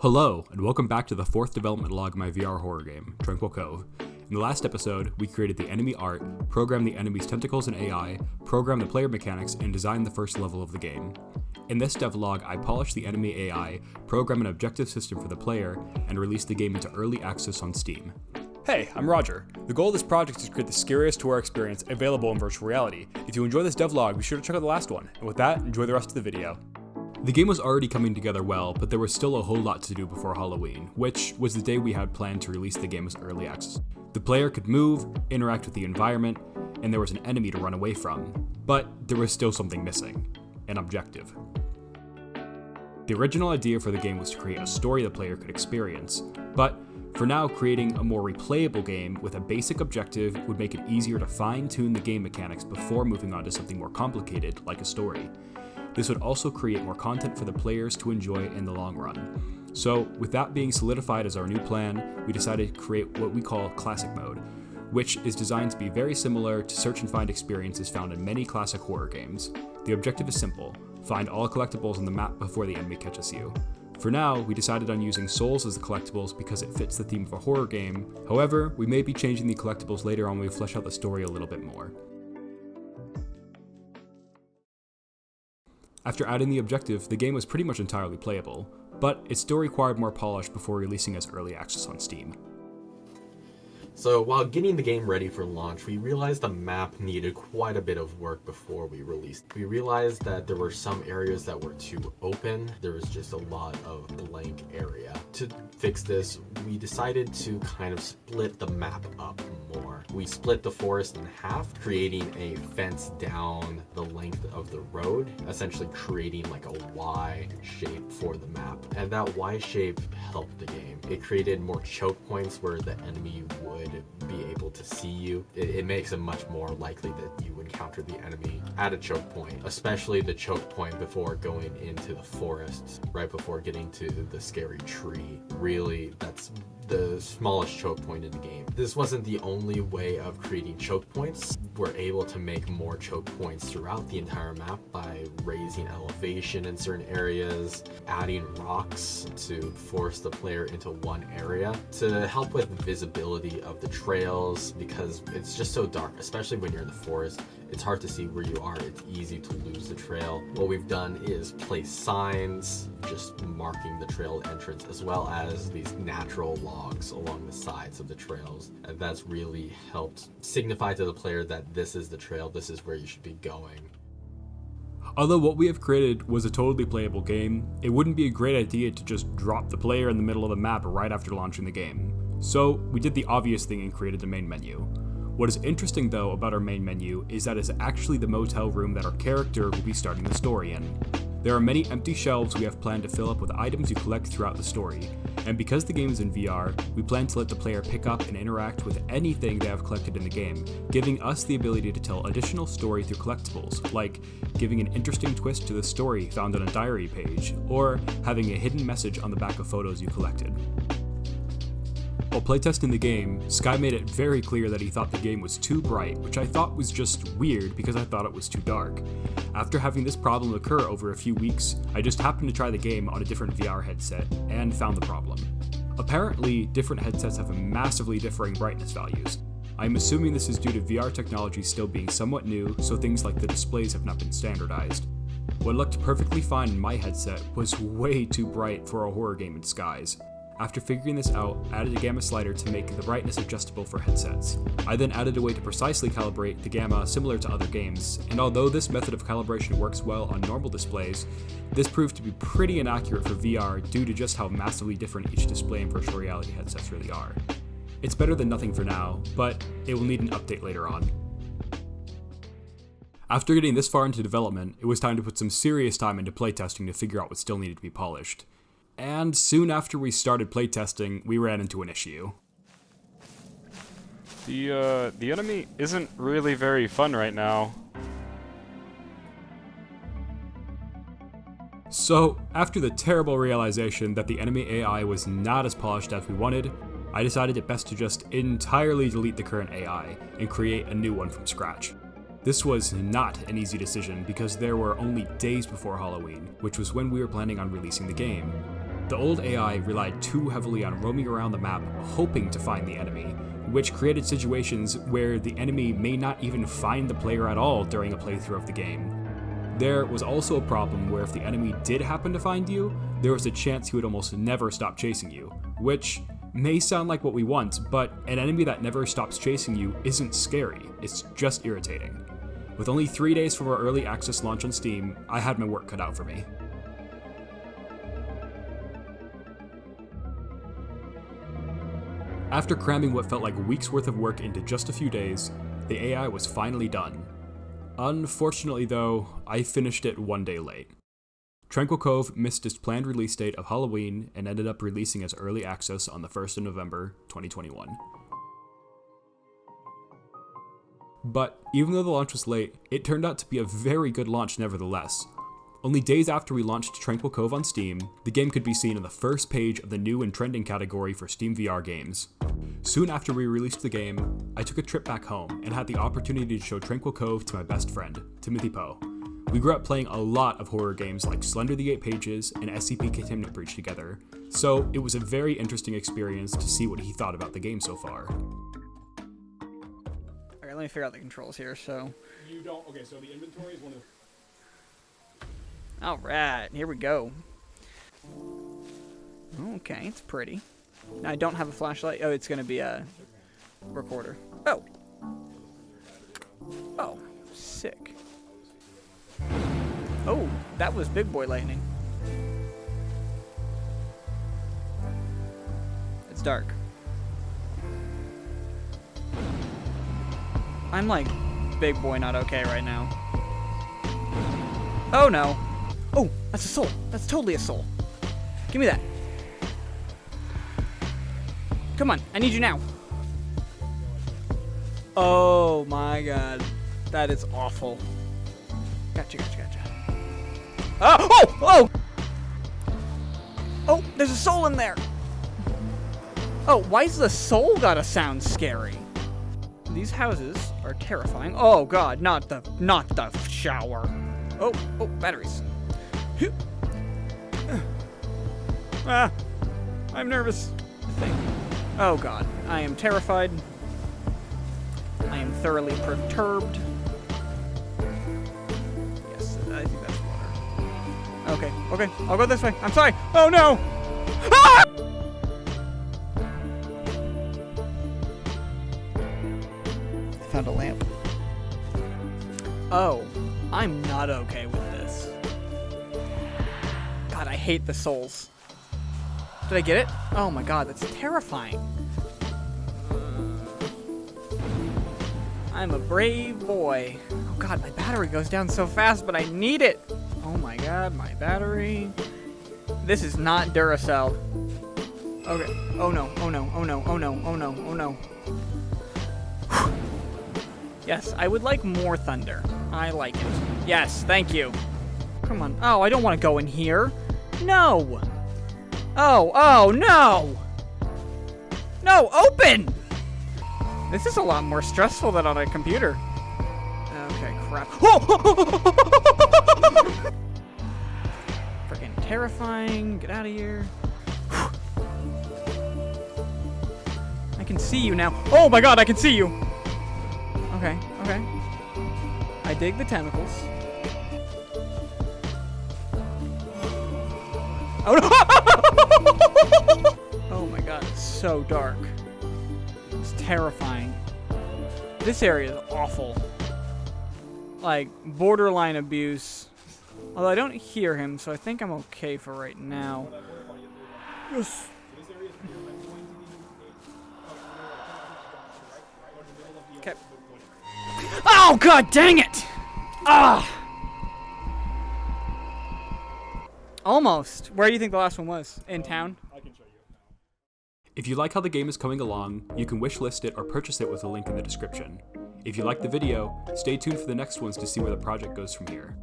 Hello, and welcome back to the fourth development log of my VR horror game, Tranquil Cove. In the last episode, we created the enemy art, programmed the enemy's tentacles and AI, programmed the player mechanics, and designed the first level of the game. In this devlog, I polished the enemy AI, programmed an objective system for the player, and released the game into early access on Steam. Hey, I'm Roger. The goal of this project is to create the scariest horror experience available in virtual reality. If you enjoy this devlog, be sure to check out the last one. And with that, enjoy the rest of the video. The game was already coming together well, but there was still a whole lot to do before Halloween, which was the day we had planned to release the game as early access. The player could move, interact with the environment, and there was an enemy to run away from. But there was still something missing: an objective. The original idea for the game was to create a story the player could experience, but for now, creating a more replayable game with a basic objective would make it easier to fine-tune the game mechanics before moving on to something more complicated, like a story. This would also create more content for the players to enjoy in the long run. So, with that being solidified as our new plan, we decided to create what we call Classic Mode, which is designed to be very similar to search and find experiences found in many classic horror games. The objective is simple: find all collectibles on the map before the enemy catches you. For now, we decided on using souls as the collectibles because it fits the theme of a horror game. However, we may be changing the collectibles later on when we flesh out the story a little bit more. After adding the objective, the game was pretty much entirely playable, but it still required more polish before releasing as early access on Steam. So while getting the game ready for launch, we realized the map needed quite a bit of work before we released. We realized that there were some areas that were too open. There was just a lot of blank area. To fix this, we decided to kind of split the map up more. We split the forest in half, creating a fence down the length of the road, essentially creating like a Y shape for the map. And that Y shape helped the game. It created more choke points where the enemy would be able to see you. It makes it much more likely that you encounter the enemy at a choke point, especially the choke point before going into the forest, right before getting to the scary tree. Really, that's the smallest choke point in the game. This wasn't the only way of creating choke points. We're able to make more choke points throughout the entire map by raising elevation in certain areas, adding rocks to force the player into one area to help with visibility of the trails, because it's just so dark, especially when you're in the forest. It's hard to see where you are. It's easy to lose the trail. What we've done is place signs just marking the trail entrance, as well as these natural logs along the sides of the trails. And that's really helped signify to the player that this is the trail, this is where you should be going. Although what we have created was a totally playable game, it wouldn't be a great idea to just drop the player in the middle of the map right after launching the game. So we did the obvious thing and created the main menu. What is interesting though about our main menu is that it's actually the motel room that our character will be starting the story in. There are many empty shelves we have planned to fill up with items you collect throughout the story, and because the game is in VR, we plan to let the player pick up and interact with anything they have collected in the game, giving us the ability to tell additional story through collectibles, like giving an interesting twist to the story found on a diary page, or having a hidden message on the back of photos you collected. While playtesting the game, Sky made it very clear that he thought the game was too bright, which I thought was just weird because I thought it was too dark. After having this problem occur over a few weeks, I just happened to try the game on a different VR headset and found the problem. Apparently, different headsets have massively differing brightness values. I'm assuming this is due to VR technology still being somewhat new, so things like the displays have not been standardized. What looked perfectly fine in my headset was way too bright for a horror game in Sky's. After figuring this out, I added a gamma slider to make the brightness adjustable for headsets. I then added a way to precisely calibrate the gamma similar to other games, and although this method of calibration works well on normal displays, this proved to be pretty inaccurate for VR due to just how massively different each display and virtual reality headsets really are. It's better than nothing for now, but it will need an update later on. After getting this far into development, it was time to put some serious time into playtesting to figure out what still needed to be polished. And soon after we started playtesting, we ran into an issue. The enemy isn't really very fun right now. So, after the terrible realization that the enemy AI was not as polished as we wanted, I decided it best to just entirely delete the current AI and create a new one from scratch. This was not an easy decision because there were only days before Halloween, which was when we were planning on releasing the game. The old AI relied too heavily on roaming around the map hoping to find the enemy, which created situations where the enemy may not even find the player at all during a playthrough of the game. There was also a problem where if the enemy did happen to find you, there was a chance he would almost never stop chasing you, which may sound like what we want, but an enemy that never stops chasing you isn't scary, it's just irritating. With only 3 days from our early access launch on Steam, I had my work cut out for me. After cramming what felt like weeks worth of work into just a few days, the AI was finally done. Unfortunately though, I finished it 1 day late. Tranquil Cove missed its planned release date of Halloween and ended up releasing as early access on the 1st of November, 2021. But even though the launch was late, it turned out to be a very good launch nevertheless. Only days after we launched Tranquil Cove on Steam, the game could be seen on the first page of the new and trending category for Steam VR games. Soon after we released the game, I took a trip back home and had the opportunity to show Tranquil Cove to my best friend, Timothy Poe. We grew up playing a lot of horror games like Slender the Eight Pages and SCP Containment Breach together, so it was a very interesting experience to see what he thought about the game so far. Alright, let me figure out the controls here, so... So the inventory is one of the... Alright, here we go. Okay, it's pretty. Now, I don't have a flashlight. Oh, it's gonna be a recorder. Oh! Oh, sick. Oh, that was big boy lightning. It's dark. I'm like big boy not okay right now. Oh no. Oh, that's a soul. That's totally a soul. Give me that. Come on, I need you now. Oh my god. That is awful. Gotcha. Oh! Oh! Oh! Oh, there's a soul in there! Oh, why's the soul gotta sound scary? These houses are terrifying. Oh god, not the shower. Oh, batteries. Ah, I'm nervous. Oh god, I am terrified. I am thoroughly perturbed. Yes, I think that's water. Okay, I'll go this way. I'm sorry. Oh no! Ah! I found a lamp. Oh, I'm not okay with this. God, I hate the souls. Did I get it? Oh my god, that's terrifying. I'm a brave boy. Oh god, my battery goes down so fast, but I need it. Oh my god, my battery. This is not Duracell. Okay. Oh no. Yes, I would like more thunder. I like it. Yes, thank you. Come on. Oh, I don't want to go in here. No. Oh, no! No, open! This is a lot more stressful than on a computer. Okay, crap. Freaking terrifying. Get out of here. I can see you now. Oh my god, I can see you! Okay. I dig the tentacles. Oh no! Oh my god, it's so dark. It's terrifying. This area is awful. Like, borderline abuse. Although I don't hear him, so I think I'm okay for right now. Yes. Okay. Oh god dang it! Ah! Almost. Where do you think the last one was? In town? If you like how the game is coming along, you can wishlist it or purchase it with a link in the description. If you like the video, stay tuned for the next ones to see where the project goes from here.